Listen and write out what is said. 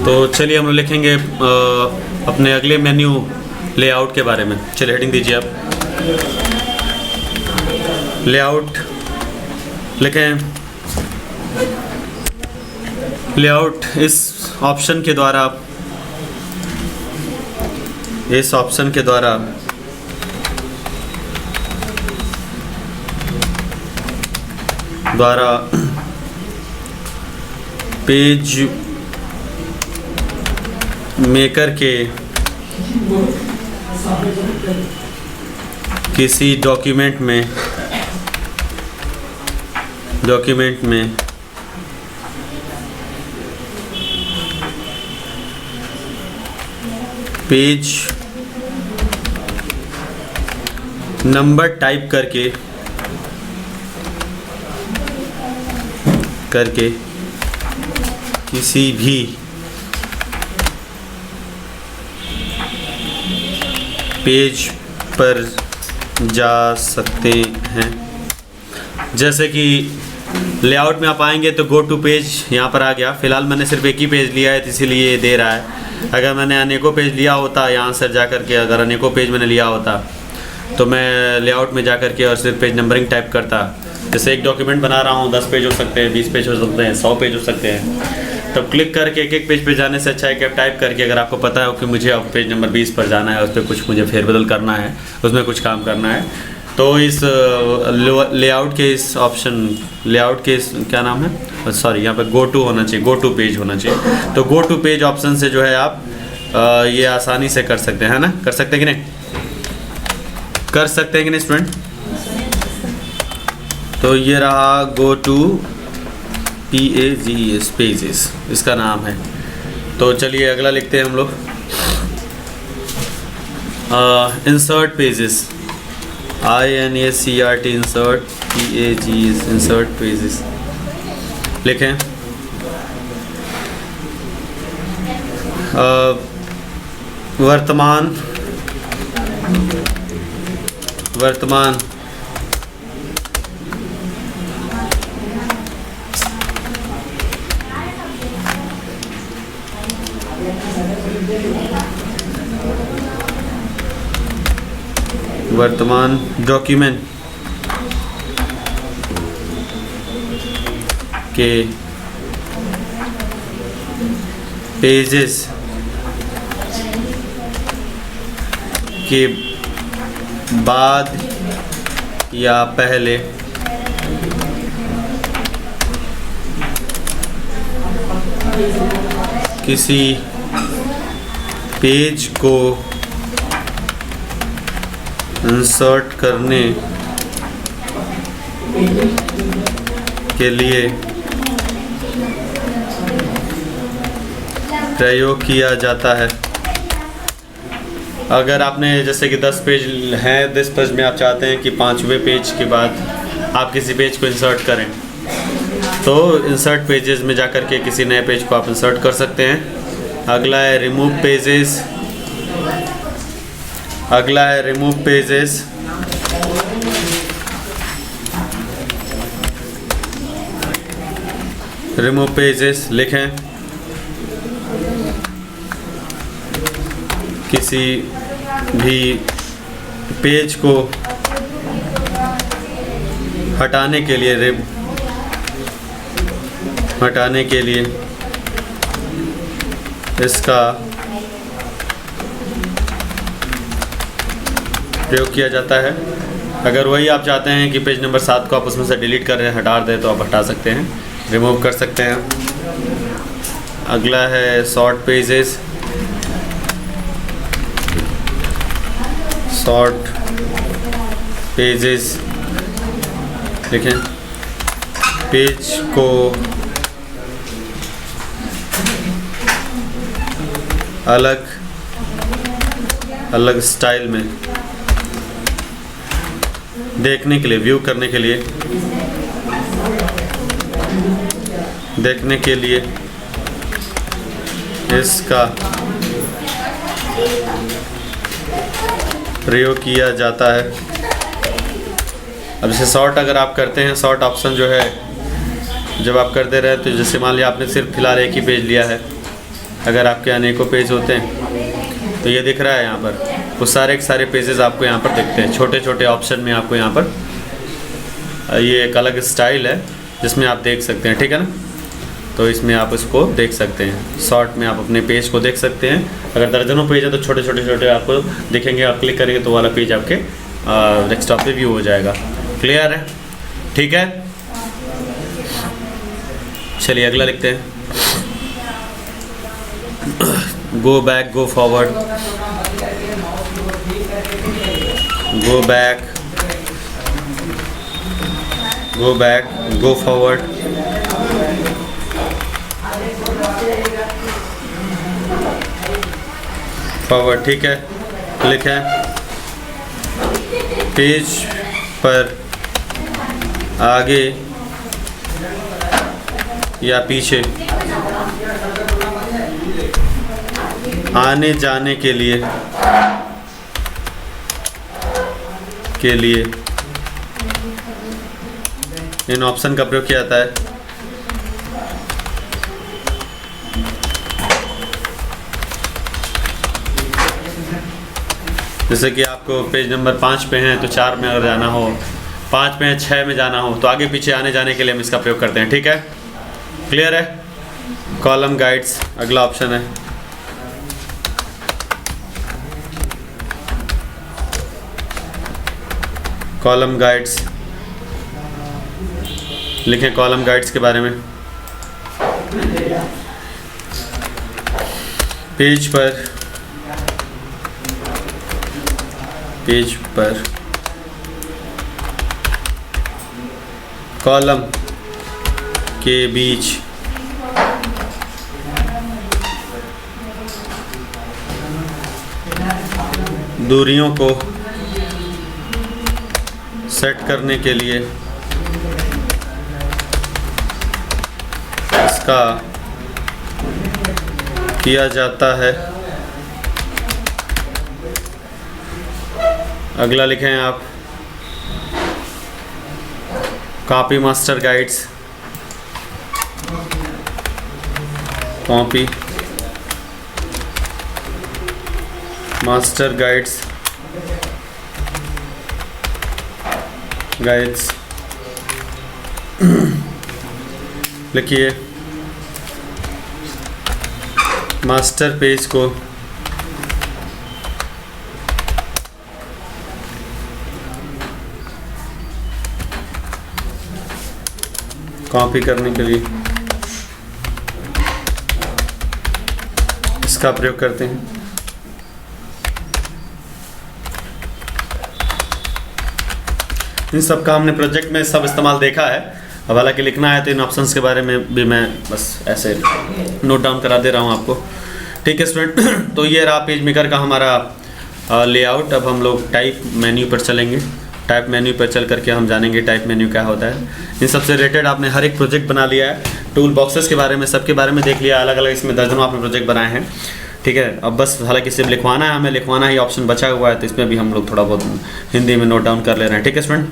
तो चलिए हम लोग लिखेंगे अपने अगले मेन्यू लेआउट के बारे में। चलिए हेडिंग दीजिए आप, लेआउट लिखें। लेआउट इस ऑप्शन के द्वारा पेज मेकर के किसी डॉक्यूमेंट में पेज नंबर टाइप करके किसी भी पेज पर जा सकते हैं। जैसे कि लेआउट में आप आएंगे तो गो टू पेज यहाँ पर आ गया। फ़िलहाल मैंने सिर्फ एक ही पेज लिया है तो इसीलिए ये दे रहा है। अगर मैंने अनेकों पेज लिया होता यहाँ से जा कर के, अगर अनेकों पेज मैंने लिया होता तो मैं लेआउट में जा कर के और सिर्फ पेज नंबरिंग टाइप करता। जैसे एक डॉक्यूमेंट बना रहा हूँ, 10 पेज हो सकते हैं, 20 पेज हो सकते हैं, 100 पेज हो सकते हैं। तब क्लिक करके एक पेज पे जाने से अच्छा है कि आप टाइप करके, अगर आपको पता है कि मुझे अब पेज नंबर 20 पर जाना है, उस पर कुछ मुझे फेरबदल करना है, उसमें कुछ काम करना है, तो इस लेआउट के इस क्या नाम है, सॉरी यहाँ पर गो टू होना चाहिए, गो टू पेज होना चाहिए। तो गो टू पेज ऑप्शन से जो है आप ये आसानी से कर सकते हैं, है ना? कर सकते हैं कि नहीं? कर सकते हैं कि नहीं स्टूडेंट? तो ये रहा गो टू PAGES पेजेस, इसका नाम है। तो चलिए अगला लिखते हैं हम लोग, insert pages, INSERT insert PAGES insert pages लिखें। वर्तमान डॉक्यूमेंट के पेजेस के बाद या पहले किसी पेज को इंसर्ट करने के लिए प्रयोग किया जाता है। अगर आपने जैसे कि 10 पेज हैं, 10 पेज में आप चाहते हैं कि 5वें पेज के बाद आप किसी पेज को इंसर्ट करें, तो इंसर्ट पेजेस में जाकर के किसी नए पेज को आप इंसर्ट कर सकते हैं। अगला है रिमूव पेजेस। रिमूव पेजेस लिखें। किसी भी पेज को हटाने के लिए इसका प्रयोग किया जाता है। अगर वही आप चाहते हैं कि पेज नंबर 7 को आप उसमें से डिलीट कर दें, हटा दें, तो आप हटा सकते हैं, रिमूव कर सकते हैं। अगला है सॉर्ट पेजेस। लिखें। पेज को अलग स्टाइल में देखने के लिए, व्यू करने के लिए, इसका प्रयोग किया जाता है। अब जैसे सॉर्ट अगर आप करते हैं, सॉर्ट ऑप्शन जो है जब आप कर दे रहे हैं, तो जैसे मान लिया आपने सिर्फ फिलहाल एक ही पेज लिया है, अगर आपके अनेकों पेज होते हैं तो ये दिख रहा है यहाँ पर, वो सारे के सारे पेजेस आपको यहाँ पर दिखते हैं। छोटे छोटे ऑप्शन में आपको यहाँ पर ये एक अलग स्टाइल है जिसमें आप देख सकते हैं, ठीक है ना। तो इसमें आप इसको देख सकते हैं, शॉर्ट में आप अपने पेज को देख सकते हैं। अगर दर्जनों पेज है तो छोटे छोटे छोटे आपको दिखेंगे, आप क्लिक करेंगे तो वाला पेज आपके डेस्कटॉप पे व्यू हो जाएगा। क्लियर है, ठीक है। चलिए अगला लिखते हैं। Go back, go forward, go back, go back, go forward, forward, ठीक है। क्लिक है। पेज पर आगे या पीछे आने जाने के लिए इन ऑप्शन का प्रयोग किया जाता है। जैसे कि आपको पेज नंबर 5 पे हैं तो 4 में अगर जाना हो, 5 में 6 में जाना हो तो आगे पीछे आने जाने के लिए हम इसका प्रयोग करते हैं, ठीक है। क्लियर है। कॉलम गाइड्स अगला ऑप्शन है। कॉलम गाइड्स, लिखें कॉलम गाइड्स के बारे में। पेज पर कॉलम के बीच दूरियों को सेट करने के लिए इसका किया जाता है। अगला लिखें आप copy master guides, copy master guides, लिखिए मास्टर पेज को कॉपी करने के लिए इसका प्रयोग करते हैं। इन सब का हमने प्रोजेक्ट में सब इस्तेमाल देखा है। अब हालांकि लिखना है तो इन ऑप्शंस के बारे में भी मैं बस ऐसे नोट डाउन करा दे रहा हूँ आपको, ठीक है स्टूडेंट। तो ये रहा पेज मेकर का हमारा लेआउट। अब हम लोग टाइप मेन्यू पर चलेंगे। टाइप मेन्यू पर चल करके हम जानेंगे टाइप मेन्यू क्या होता है। इन सबसे रिलेटेड आपने हर एक प्रोजेक्ट बना लिया है। टूल बॉक्सेस के बारे में सबके बारे में देख लिया, अलग अलग इसमें दर्जनों आपने प्रोजेक्ट बनाए हैं, ठीक है। अब बस हालांकि सिर्फ लिखवाना है, हमें लिखवाना ही ऑप्शन बचा हुआ है, तो इसमें भी हम लोग थोड़ा बहुत हिंदी में नोट डाउन कर ले रहे हैं, ठीक है स्टूडेंट।